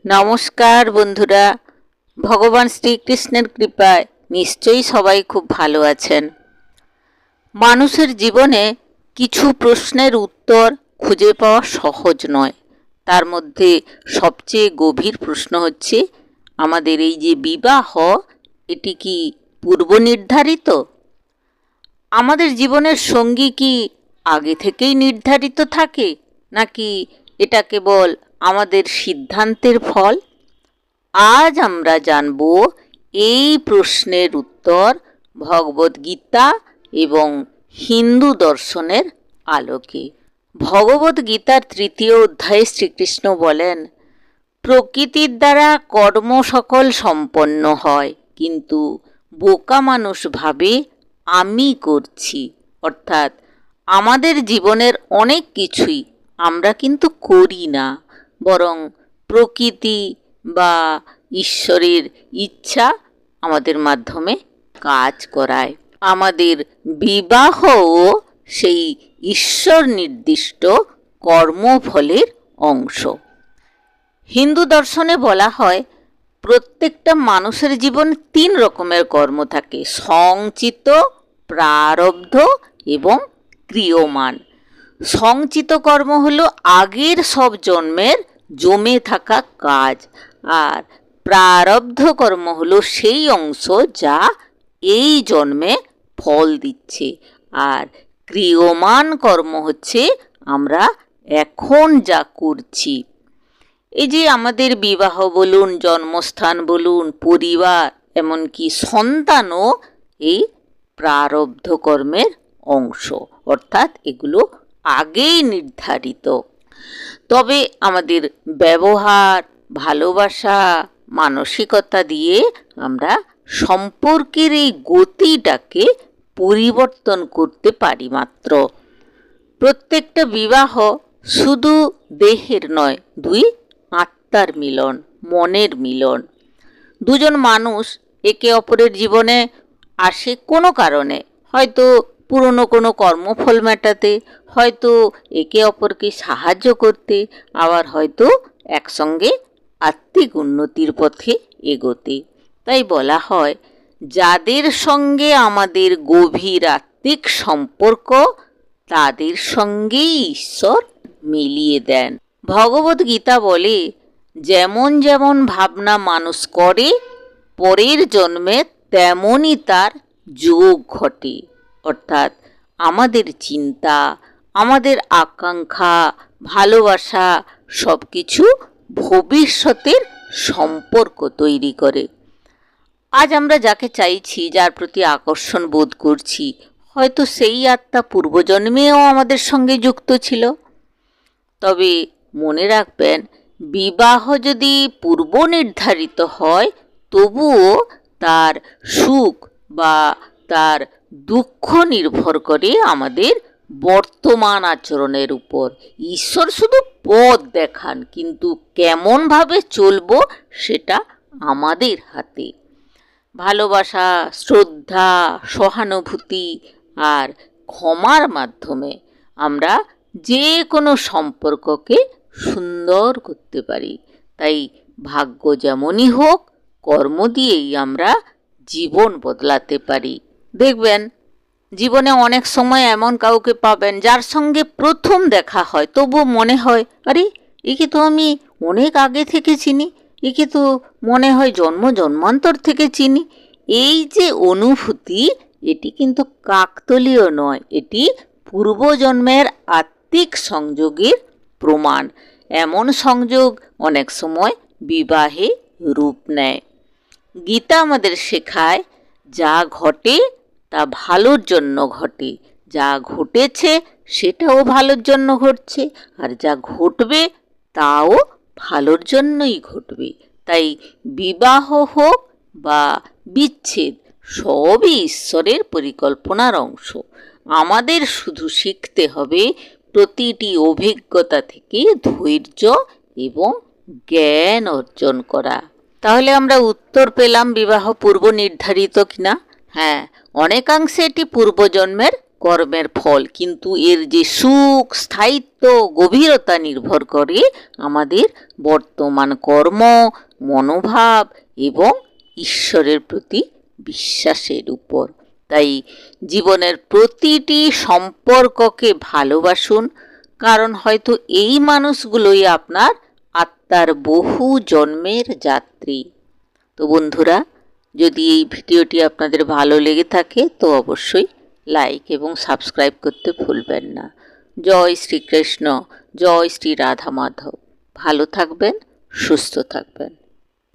নমস্কার বন্ধুরা, ভগবান শ্রীকৃষ্ণের কৃপায় নিশ্চয়ই সবাই খুব ভালো আছেন। মানুষের জীবনে কিছু প্রশ্নের উত্তর খুঁজে পাওয়া সহজ নয়। তার মধ্যে সবচেয়ে গভীর প্রশ্ন হচ্ছে, আমাদের এই যে বিবাহ, এটি কি পূর্ব নির্ধারিত? আমাদের জীবনের সঙ্গী কি আগে থেকেই নির্ধারিত থাকে, নাকি এটা কেবল আমাদের সিদ্ধান্তের ফল? আজ আমরা জানব এই প্রশ্নের উত্তর ভগবদ্গীতা এবং হিন্দু দর্শনের আলোকে। ভগবদ্গীতার ৩য় অধ্যায়ে শ্রীকৃষ্ণ বলেন, প্রকৃতির দ্বারা কর্ম সকল সম্পন্ন হয়, কিন্তু বোকা মানুষ ভাবে আমি করছি। অর্থাৎ আমাদের জীবনের অনেক কিছুই আমরা কিন্তু করি না, বরং প্রকৃতি বা ঈশ্বরের ইচ্ছা আমাদের মাধ্যমে কাজ করায়। আমাদের বিবাহও সেই ঈশ্বর নির্দিষ্ট কর্মফলের অংশ। হিন্দু দর্শনে বলা হয়, প্রত্যেকটা মানুষের জীবন ৩ রকমের কর্ম থাকে: সঞ্চিত, প্রারব্ধ এবং ক্রিয়মান। সঞ্চিত কর্ম হলো আগের সব জন্মের জমে থাকা কাজ, আর প্রারব্ধ কর্ম হলো সেই অংশ যা এই জন্মে ফল দিচ্ছে, আর ক্রিয়মান কর্ম হচ্ছে আমরা এখন যা করছি। এই যে আমাদের বিবাহ বলুন, জন্মস্থান বলুন, পরিবার, এমনকি সন্তানও এই প্রারব্ধ কর্মের অংশ, অর্থাৎ এগুলো আগেই নির্ধারিত। তবে আমাদের ব্যবহার, ভালোবাসা, মানসিকতা দিয়ে আমরা সম্পর্কের এই গতিটাকে পরিবর্তন করতে পারি মাত্র। প্রত্যেকটা বিবাহ শুধু দেহের নয়, 2 আত্মার মিলন, মনের মিলন। দুজন মানুষ একে অপরের জীবনে আসে কোনো কারণে, হয়তো পুরনো কোনো কর্মফল মেটাতে, হয়তো একে অপরকে সাহায্য করতে, আবার হয়তো একসঙ্গে আত্মিক উন্নতির পথে এগোতে। তাই বলা হয়, যাদের সঙ্গে আমাদের গভীর আত্মিক সম্পর্ক, তাদের সঙ্গেই ঈশ্বর মিলিয়ে দেন। ভগবদ্গীতা বলে, যেমন যেমন ভাবনা মানুষ করে, পরের জন্মে তেমনই তার যোগ ঘটে। অর্থাৎ আমাদের চিন্তা, আমাদের আকাঙ্ক্ষা, ভালোবাসা সব কিছু ভবিষ্যতের সম্পর্ক তৈরি করে। আজ আমরা যাকে চাইছি, যার প্রতি আকর্ষণ বোধ করছি, হয়তো সেই আত্মা পূর্বজন্মেও আমাদের সঙ্গে যুক্ত ছিল। তবে মনে রাখবেন, বিবাহ যদি পূর্ব নির্ধারিত হয়, তবুও তার সুখ বা তার দুঃখ নির্ভর করে আমাদের বর্তমান আচরণের উপর। ঈশ্বর শুধু পথ দেখান, কিন্তু কেমনভাবে চলবো সেটা আমাদের হাতে। ভালোবাসা, শ্রদ্ধা, সহানুভূতি আর ক্ষমার মাধ্যমে আমরা যে কোনো সম্পর্ককে সুন্দর করতে পারি। তাই ভাগ্য যেমনই হোক, কর্ম দিয়েই আমরা জীবন বদলাতে পারি। দেখবেন, জীবনে অনেক সময় এমন কাউকে পাবেন যার সঙ্গে প্রথম দেখা হয়, তবুও মনে হয়, আরে একে তো আমি অনেক আগে থেকে চিনি, একে তো মনে হয় জন্ম জন্মান্তর থেকে চিনি। এই যে অনুভূতি, এটি কিন্তু কাকতালীয় নয়, এটি পূর্বজন্মের আত্মিক সংযোগের প্রমাণ। এমন সংযোগ অনেক সময় বিবাহে রূপ নেয়। গীতা আমাদের শেখায়, যা ঘটে তা ভালোর জন্য ঘটে, যা ঘটেছে সেটাও ভালোর জন্য ঘটছে, আর যা ঘটবে তাও ভালোর জন্যই ঘটবে। তাই বিবাহ হোক বা বিচ্ছেদ, সবই ঈশ্বরের পরিকল্পনার অংশ। আমাদের শুধু শিখতে হবে প্রতিটি অভিজ্ঞতা থেকে ধৈর্য এবং জ্ঞান অর্জন করা। তাহলে আমরা উত্তর পেলাম, বিবাহ পূর্ব নির্ধারিত কিনা? হ্যাঁ, অনেকাংশে এটি পূর্বজন্মের কর্মের ফল, কিন্তু এর যে সুখ, স্থায়িত্ব, গভীরতা নির্ভর করে আমাদের বর্তমান কর্ম, মনোভাব এবং ঈশ্বরের প্রতি বিশ্বাসের উপর। তাই জীবনের প্রতিটি সম্পর্ককে ভালোবাসুন, কারণ হয়তো এই মানুষগুলোই আপনার আত্মার বহু জন্মের যাত্রী। তো বন্ধুরা, যদি এই ভিডিওটি আপনাদের ভালো লেগে থাকে তো অবশ্যই লাইক এবং সাবস্ক্রাইব করতে ভুলবেন না। জয় শ্রীকৃষ্ণ, জয় শ্রী রাধা মাধব। ভালো থাকবেন, সুস্থ থাকবেন।